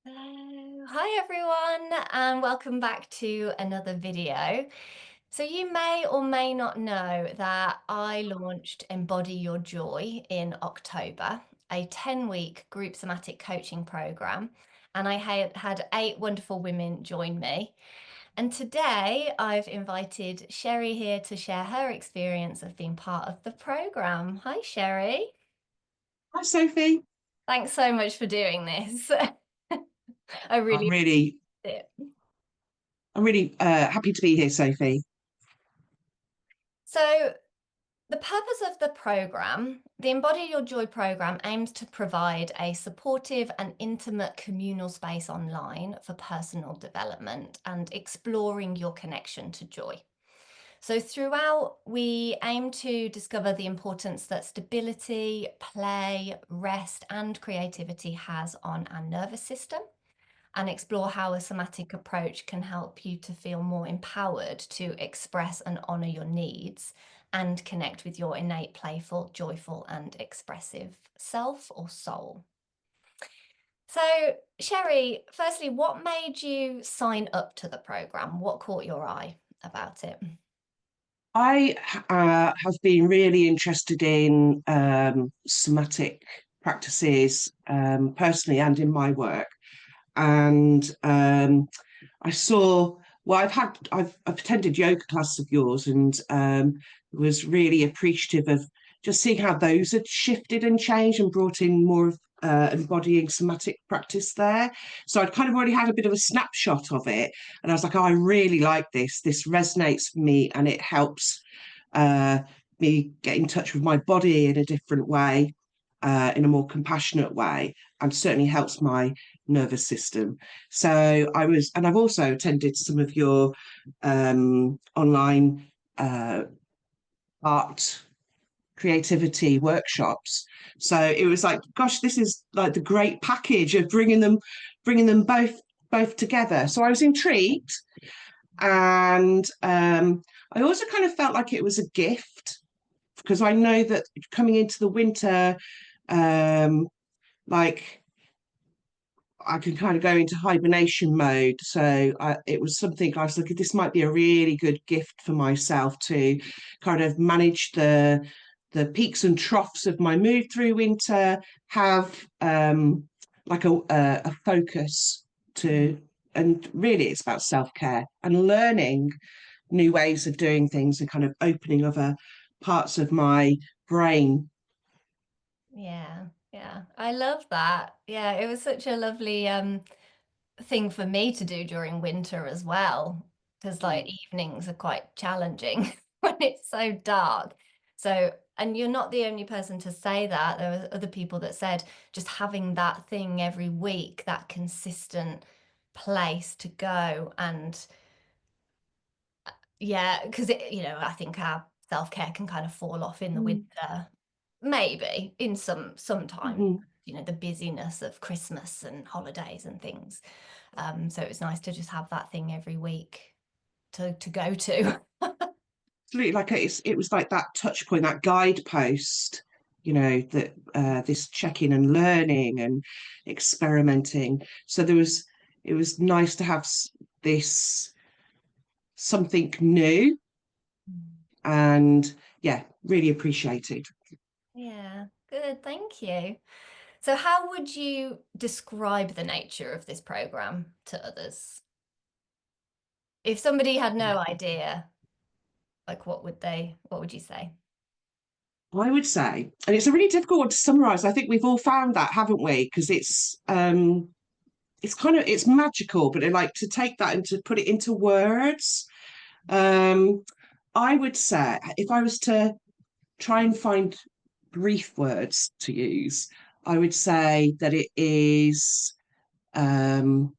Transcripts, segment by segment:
Hi everyone, and welcome back to another video. So you may or may not know that I launched Embody Your Joy in October, a 10-week group somatic coaching program, and I had 8 wonderful women join me. And today I've invited Sherri here to share her experience of being part of the program. Hi Sherri. Hi, Sophie. Thanks so much for doing this. I I'm really really, did it. I'm really happy to be here, Sophie. So the purpose of the program, the Embody Your Joy program, aims to provide a supportive and intimate communal space online for personal development and exploring your connection to joy. So throughout, we aim to discover the importance that stability, play, rest, and creativity has on our nervous system, and explore how a somatic approach can help you to feel more empowered to express and honor your needs and connect with your innate, playful, joyful, and expressive self or soul. So, Sherri, firstly, what made you sign up to the program? What caught your eye about it? I have been really interested in somatic practices personally and in my work. And I saw, well, I've attended yoga classes of yours and was really appreciative of just seeing how those had shifted and changed and brought in more of embodying somatic practice there. So I'd kind of already had a bit of a snapshot of it, and I was like, oh, I really like this. This resonates for me, and it helps uh, me get in touch with my body in a different way, in a more compassionate way, and certainly helps my nervous system. So and I've also attended some of your online art creativity workshops. So it was like, gosh, this is like the great package of bringing them both together. So I was intrigued, and I also kind of felt like it was a gift because I know that coming into the winter, um, like I can kind of go into hibernation mode. So it was something I was looking, this might be a really good gift for myself to kind of manage the peaks and troughs of my mood through winter, have like a focus to, and really it's about self-care and learning new ways of doing things and kind of opening other parts of my brain. Yeah, yeah, I love that. Yeah, it was such a lovely thing for me to do during winter as well, because like evenings are quite challenging when it's so dark. So, and you're not the only person to say that. There were other people that said just having that thing every week, that consistent place to go. And yeah, because I think our self-care can kind of fall off in the Mm. winter, maybe in sometimes, Mhm. the busyness of Christmas and holidays and things. So it was nice to just have that thing every week to go to. Absolutely, like it was like that touch point, that guidepost, that this checking and learning and experimenting. So it was nice to have this something new, and yeah, really appreciated. Yeah, good, thank you. So how would you describe the nature of this program to others? If somebody had no idea, like what would you say? I would say, and it's a really difficult one to summarize. I think we've all found that, haven't we? Because it's kind of it's magical, but I like to take that and to put it into words. Um, I would say if I was to try and find brief words to use, I would say that it is an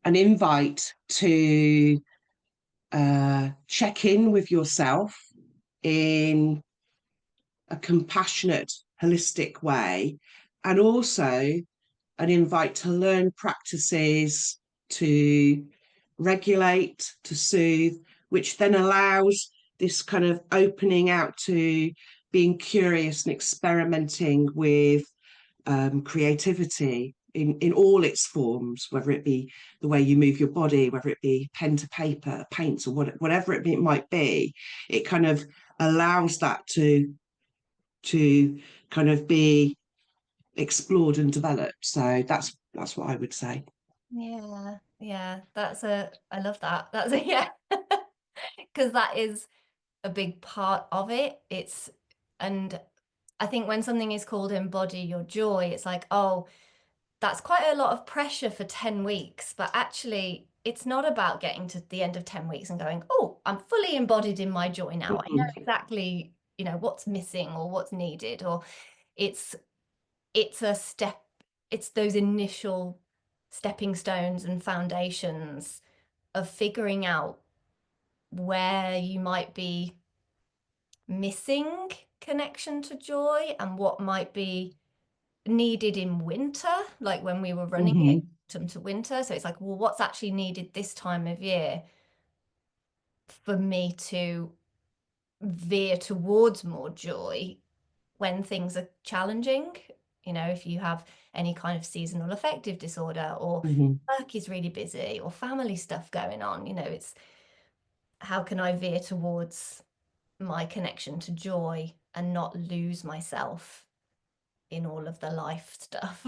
invite to check in with yourself in a compassionate, holistic way, and also an invite to learn practices to regulate, to soothe, which then allows this kind of opening out to being curious and experimenting with creativity in all its forms, whether it be the way you move your body, whether it be pen to paper, paints, or whatever it might be. It kind of allows that to kind of be explored and developed. So that's what I would say. Yeah, yeah, I love that. That's a, yeah, because that is a big part of it. And I think when something is called Embody Your Joy, it's like, oh, that's quite a lot of pressure for 10 weeks. But actually, it's not about getting to the end of 10 weeks and going, oh, I'm fully embodied in my joy now. I know Mm-hmm. exactly, what's missing or what's needed, or it's it's a step, it's those initial stepping stones and foundations of figuring out where you might be missing connection to joy and what might be needed in winter, like when we were running it Mm-hmm. autumn to winter. So it's like, well, what's actually needed this time of year for me to veer towards more joy when things are challenging? If you have any kind of seasonal affective disorder, or Mm-hmm. work is really busy, or family stuff going on, it's how can I veer towards my connection to joy and not lose myself in all of the life stuff.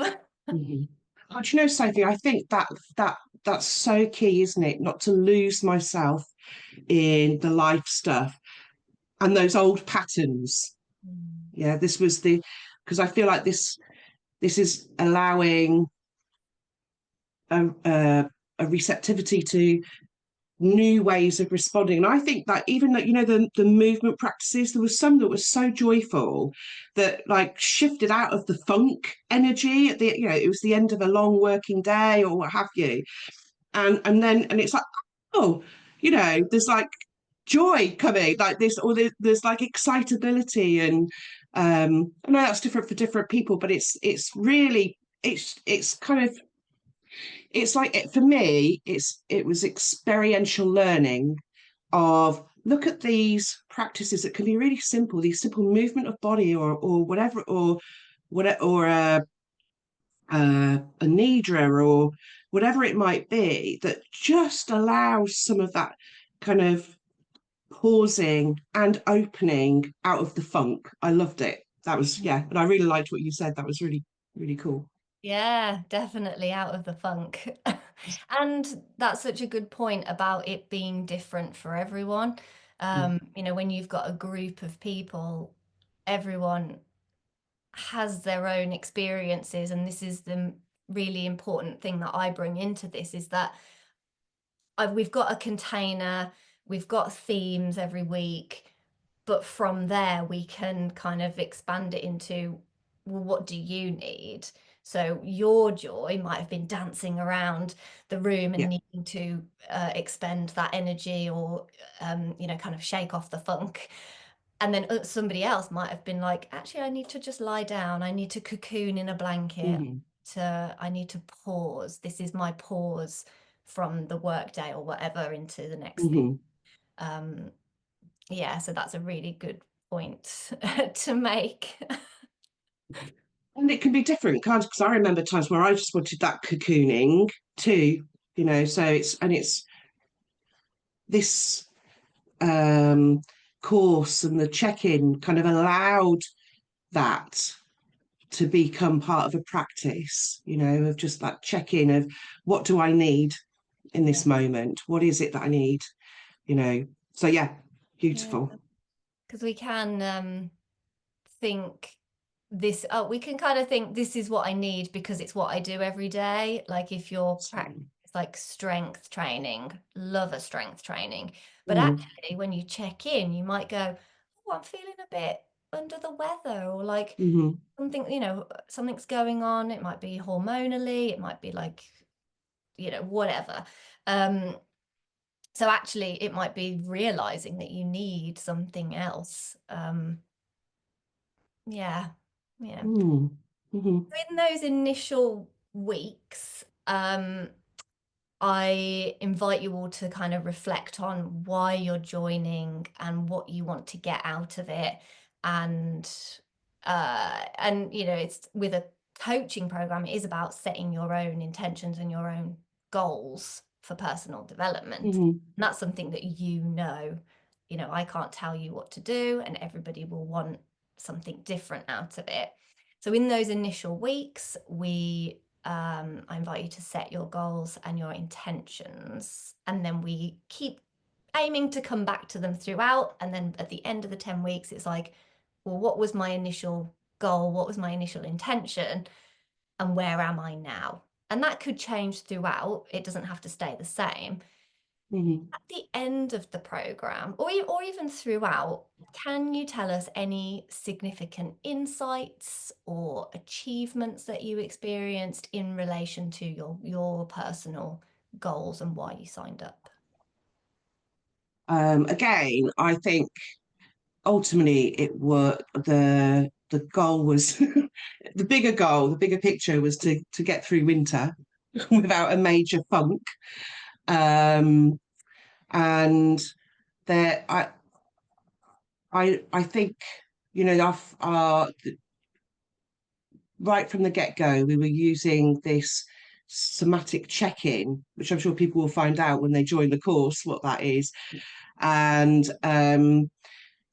Mm-hmm. Oh, do you know, Sophie, I think that's so key, isn't it? Not to lose myself in the life stuff and those old patterns. Mm. Yeah, this was the because I feel like this is allowing a receptivity to new ways of responding. And I think that even that, the movement practices, there was some that was so joyful that like shifted out of the funk energy at the, it was the end of a long working day or what have you. And it's like, oh, there's like joy coming like this, or there's like excitability. And I know that's different for different people, but it's really it's kind of it's like for me it was experiential learning of look at these practices that can be really simple, these simple movement of body or whatever, or whatever, or a nidra or whatever it might be, that just allows some of that kind of pausing and opening out of the funk. I loved it. That was, yeah, and I really liked what you said. That was really, really cool. Yeah, definitely out of the funk. And that's such a good point about it being different for everyone. When you've got a group of people, everyone has their own experiences, and this is the really important thing that I bring into this, is that we've got a container, we've got themes every week, but from there we can kind of expand it into, well, what do you need? So your joy might have been dancing around the room and Yeah. needing to expend that energy, or kind of shake off the funk. And then somebody else might have been like, actually, I need to just lie down, I need to cocoon in a blanket, Mm-hmm. I need to pause, this is my pause from the workday or whatever into the next thing. Mm-hmm. um yeah, so that's a really good point to make. And it can be different kinds, because I remember times where I just wanted that cocooning too, so it's this course and the check-in kind of allowed that to become part of a practice, of just that check-in of what do I need in Yeah. this moment? What is it that I need? You know. So yeah, Yeah, beautiful. because we can think we can kind of think this is what I need because it's what I do every day. Like if you're So, practice like strength training, love a strength training. But mm, actually when you check in, you might go, oh, I'm feeling a bit under the weather, or like mm-hmm, something, something's going on. It might be hormonally, it might be like, whatever. Um, so actually it might be realizing that you need something else. Yeah. Yeah. mm, mm-hmm, In those initial weeks, I invite you all to kind of reflect on why you're joining and what you want to get out of it. And it's with a coaching program is about setting your own intentions and your own goals for personal development. Mm-hmm. And that's something that I can't tell you what to do, and everybody will want something different out of it. So in those initial weeks, I invite you to set your goals and your intentions, and then we keep aiming to come back to them throughout. And then at the end of the 10 weeks, it's like, well, what was my initial goal? What was my initial intention? And where am I now? And that could change throughout. It doesn't have to stay the same. Mm-hmm. At the end of the program, or even throughout, can you tell us any significant insights or achievements that you experienced in relation to your personal goals and why you signed up? Again, I think ultimately it were the goal was the bigger goal, the bigger picture was to get through winter without a major funk. Um, and there, I think, right from the get go, we were using this somatic check-in, which I'm sure people will find out when they join the course what that is. And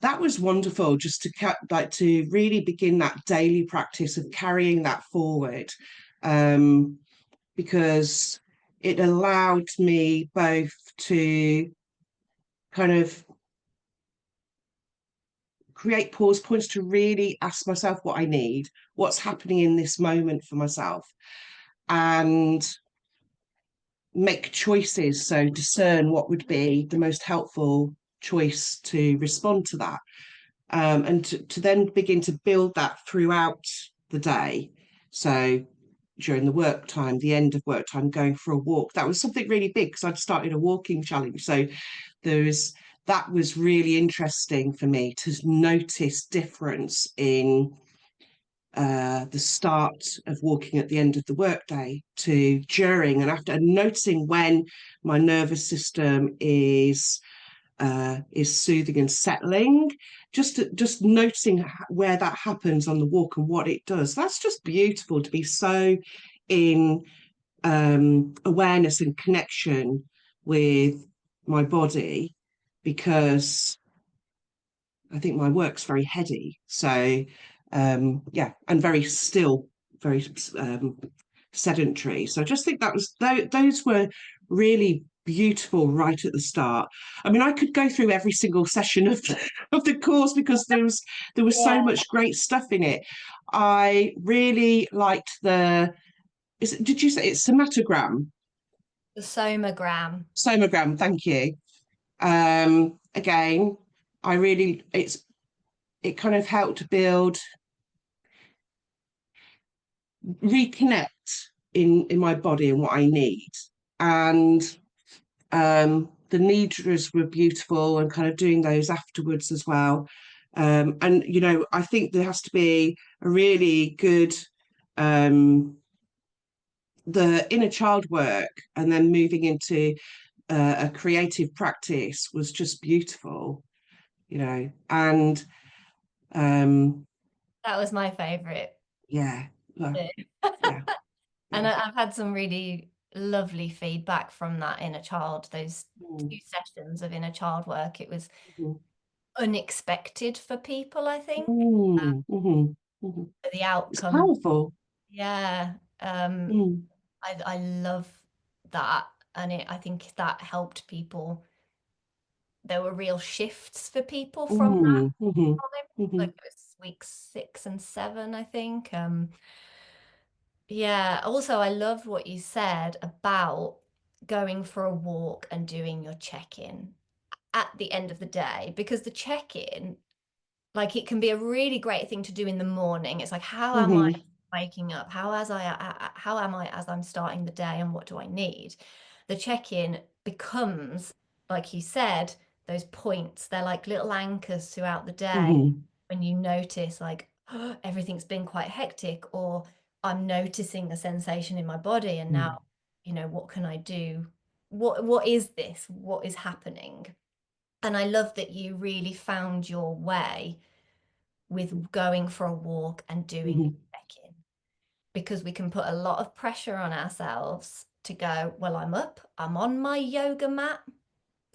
that was wonderful, just to really begin that daily practice of carrying that forward, because it allowed me both to kind of create pause points to really ask myself what I need, what's happening in this moment for myself, and make choices. So discern what would be the most helpful choice to respond to that. And to then begin to build that throughout the day. So during the work time, the end of work time, going for a walk. That was something really big because I'd started a walking challenge. So that was really interesting for me to notice difference in the start of walking at the end of the workday to during and after, and noticing when my nervous system is soothing and settling. Just noticing where that happens on the walk and what it does. That's just beautiful to be so in awareness and connection with my body, because I think my work's very heady. So yeah, and very still, very sedentary. So I just think those were really beautiful right at the start. I mean, I could go through every single session of of the course because there was so Yeah, much great stuff in it. I really liked did you say it's somatogram? the somagram. Somagram, thank you. Again, it kind of helped build reconnect in my body and what I need. And the nidras were beautiful, and kind of doing those afterwards as well. And I think there has to be a really good the inner child work, and then moving into a creative practice was just beautiful, and um, That was my favorite. yeah, yeah. And Yeah. I've had some really lovely feedback from that inner child, those Mm, 2 sessions of inner child work. It was mhm, unexpected for people, I think. mm, mhm, mhm. The It's outcome, powerful. yeah. Mm, I love that. And I think that helped people. There were real shifts for people from that mhm, mhm, time. Like mhm, it was weeks 6 and 7, I think. Yeah, also I loved what you said about going for a walk and doing your check-in at the end of the day, because the check-in, like, it can be a really great thing to do in the morning. It's like, how am I mhm, waking up? How am I as I'm starting the day, and what do I need? The check-in becomes, like you said, those points. They're like little anchors throughout the day mhm, when you notice, like, oh, everything's been quite hectic, or I'm noticing a sensation in my body, and now, mhm, what can I do? What is this? What is happening? And I love that you really found your way with going for a walk and doing your mhm. check-in. because we can put a lot of pressure on ourselves to go, well, I'm up, I'm on my yoga mat,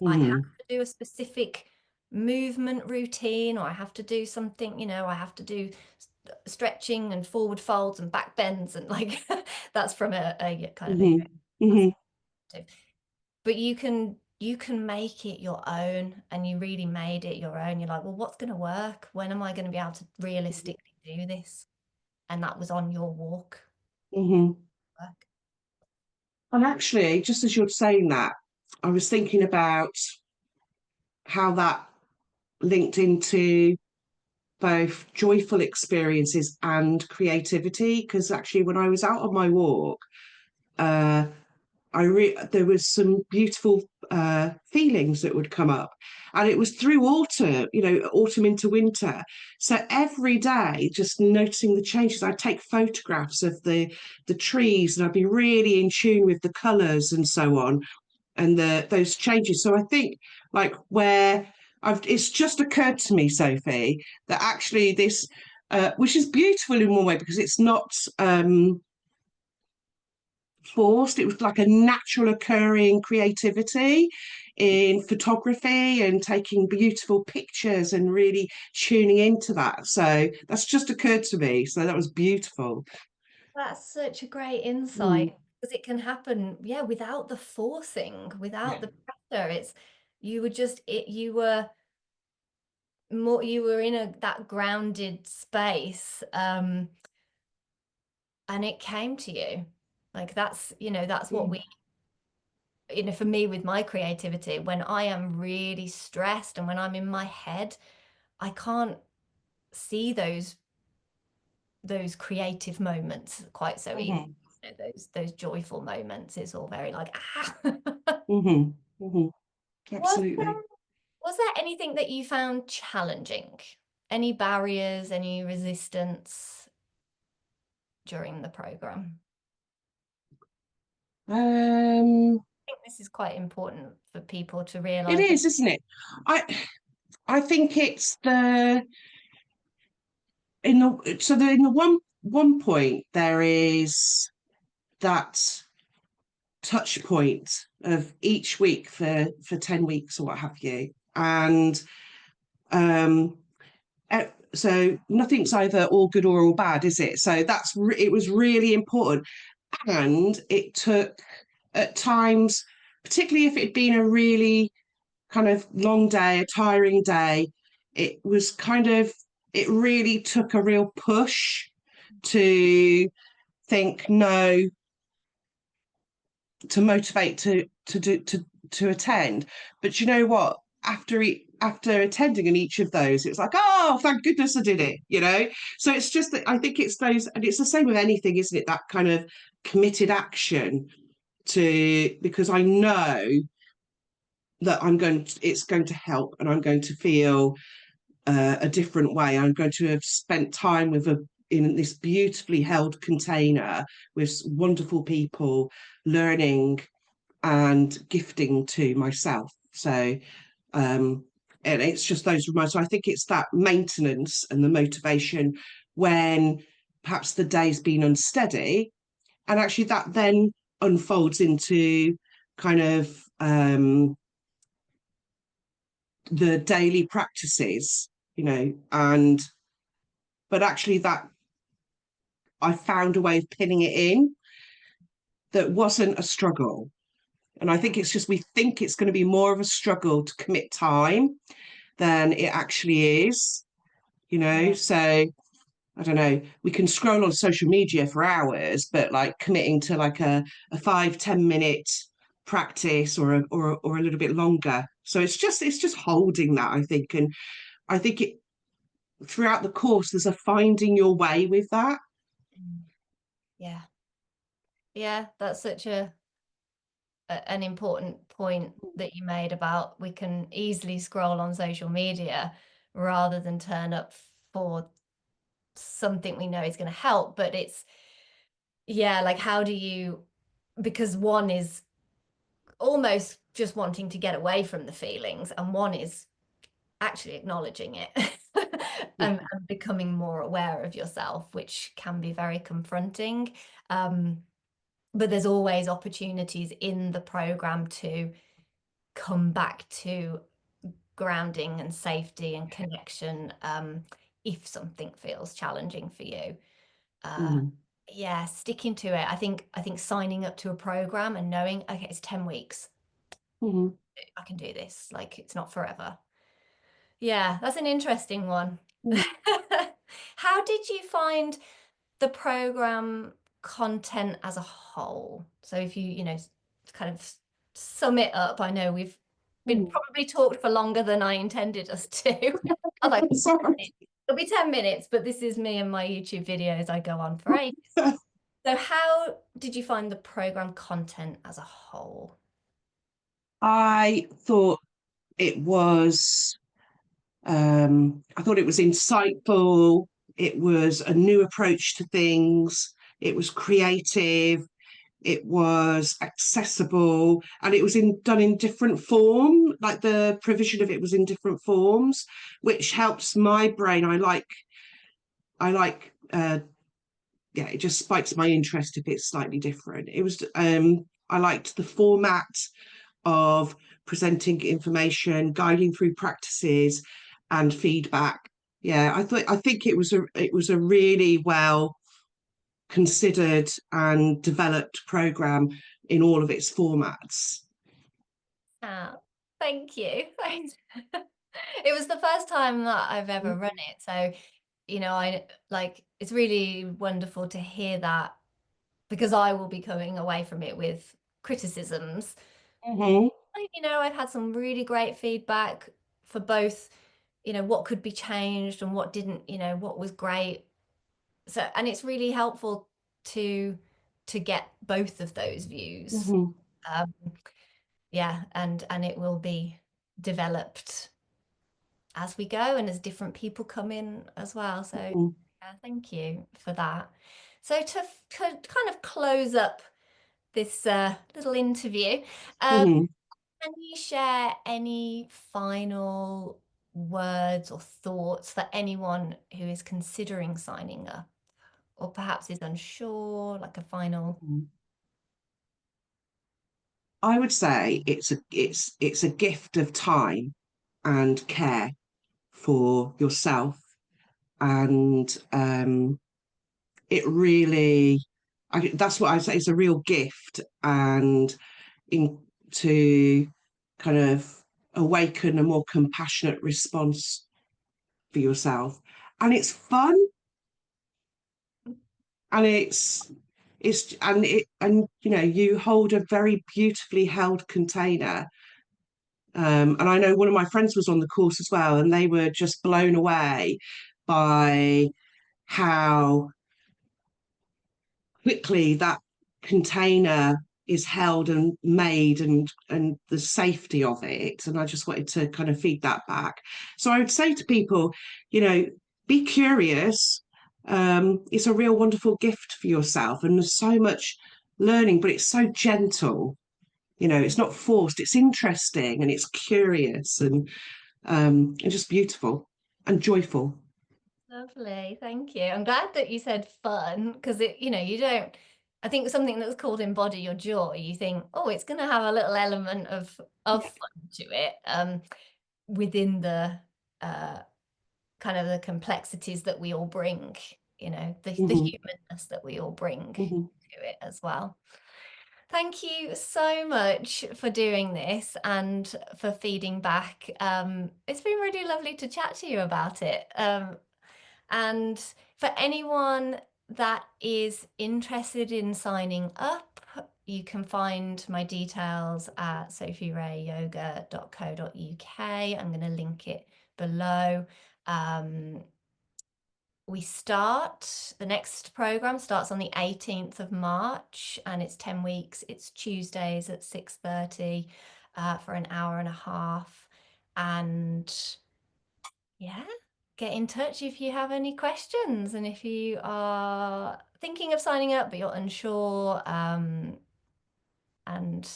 I have Mm-hmm. to do a specific movement routine, or I have to do something, I have to do stretching and forward folds and back bends, and like that's from a kind of a Mm-hmm. Mm-hmm. perspective. But you can make it your own, and you really made it your own. You're like, well, what's going to work? When am I going to be able to realistically do this? And that was on your walk. Mm-hmm. And actually, just as you're saying that, I was thinking about how that linked into both joyful experiences and creativity. Because actually, when I was out on my walk, uh, there was some beautiful feelings that would come up, and it was through autumn, autumn into winter. So every day, just noticing the changes, I'd take photographs of the trees, and I'd be really in tune with the colours and so on, and those changes. So I think like where it's just occurred to me, Sophie, that actually this, which is beautiful in one way because it's not forced. It was like a natural occurring creativity in photography and taking beautiful pictures and really tuning into that. So that's just occurred to me. So that was beautiful. That's such a great Mm. insight, because it can happen, yeah, without the forcing, without the pressure. It's you were just it you were more you were in that grounded space, and it came to you. Like that's what Mm. for me with my creativity, when I am really stressed and when I'm in my head, I can't see those creative moments quite so easily. Mm-hmm. Those joyful moments. It's all very like ah. Mm-hmm. Mm-hmm. Was Absolutely. was there anything that you found challenging? Any barriers, any resistance during the program? Um, I think this is quite important for people to it realize that. is, isn't it? I think it's the in the so the in the one point there is that touch point of each week for 10 weeks or what have you, and um so nothing's either all good or all bad, is it? So it was really important, and it took at times, particularly if it'd been a really kind of long day, a tiring day, it was kind of it really took a real push to think no, to motivate to attend. But you know what? After attending in each of those, it's like, oh, thank goodness I did it. So it's just that I think it's those, and it's the same with anything, isn't it? That kind of committed action to because I know that it's going to help, and I'm going to feel a different way. I'm going to have spent time in this beautifully held container with wonderful people, learning and gifting to myself. So, and it's just those reminders. So I think it's that maintenance and the motivation when perhaps the day's been unsteady, and actually that then unfolds into kind of the daily practices, and but actually that I found a way of pinning it in that wasn't a struggle. And I think it's just we think it's going to be more of a struggle to commit time than it actually is. Yeah. So I don't know, we can scroll on social media for hours, but like committing to like a 5-10 minute practice or a little bit longer. So it's just holding that, I think. And I think it throughout the course there's a finding your way with that. Mm. Yeah. Yeah, that's such an important point that you made about we can easily scroll on social media rather than turn up for something we know is going to help. But it's, yeah, like how do you, because one is almost just wanting to get away from the feelings, and one is actually acknowledging it. Yeah. and becoming more aware of yourself, which can be very confronting. Um, but there's always opportunities in the program to come back to grounding and safety and connection, if something feels challenging for you. Uh, Mhm. yeah, sticking to it. I think signing up to a program and knowing, okay, it's 10 weeks. Mhm. I can do this. Like, it's not forever. Yeah, that's an interesting one. Mhm. How did you find the program content as a whole? So if you kind of sum it up, I know we've been Mhm. probably talked for longer than I intended us to. I was like, Sorry. it'll be 10 minutes, but this is me and my YouTube videos. I go on for ages. So how did you find the program content as a whole? I thought it was I thought it was insightful. It was a new approach to things. It was creative. It was accessible, and it was done in different form. Like the provision of it was in different forms, which helps my brain. I like yeah, it just spikes my interest if it's slightly different. It was I liked the format of presenting information, guiding through practices and feedback. Yeah, I think it was a really well considered and developed program in all of its formats. Ah, thank you. Thanks. It was the first time that I've ever run it. So, I like it's really wonderful to hear that because I will be coming away from it with criticisms. Mm-hmm. I've had some really great feedback for both, what could be changed and what didn't, what was great. So, and it's really helpful to get both of those views. Mm-hmm. Um, yeah, and it will be developed as we go and as different people come in as well. So, Mm-hmm. yeah, thank you for that. So to kind of close up this little interview, um, Mm-hmm. can you share any final words or thoughts for anyone who is considering signing up or perhaps is unsure, like a final? I would say it's a gift of time and care for yourself, and it really that's what I say, it's a real gift, and in to kind of awaken a more compassionate response for yourself, and it's fun, and you hold a very beautifully held container. And I know one of my friends was on the course as well, and they were just blown away by how quickly that container is held and made, and the safety of it. And I just wanted to kind of feed that back. So I would say to people, be curious. It's a real wonderful gift for yourself, and there's so much learning, but it's so gentle. It's not forced. It's interesting, and it's curious, and just beautiful and joyful. Lovely, thank you. I'm glad that you said fun because you don't. I think something that's called Embody Your Joy, you think, oh, it's going to have a little element of Yeah. fun to it, within the uh, kind of the complexities that we all bring, the Hmm. humanness that we all bring Hmm. to it as well. Thank you so much for doing this and for feeding back. It's been really lovely to chat to you about it. And for anyone that is interested in signing up, you can find my details at sophierayyoga.co.uk. I'm going to link it below. Um, the next program starts on the 18th of March and it's 10 weeks. It's Tuesdays at 6:30 for an hour and a half. And yeah, get in touch if you have any questions and if you are thinking of signing up but you're unsure. And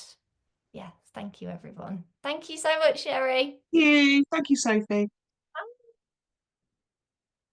yes, thank you everyone. Thank you so much, Sherri. Thank you, Sophie.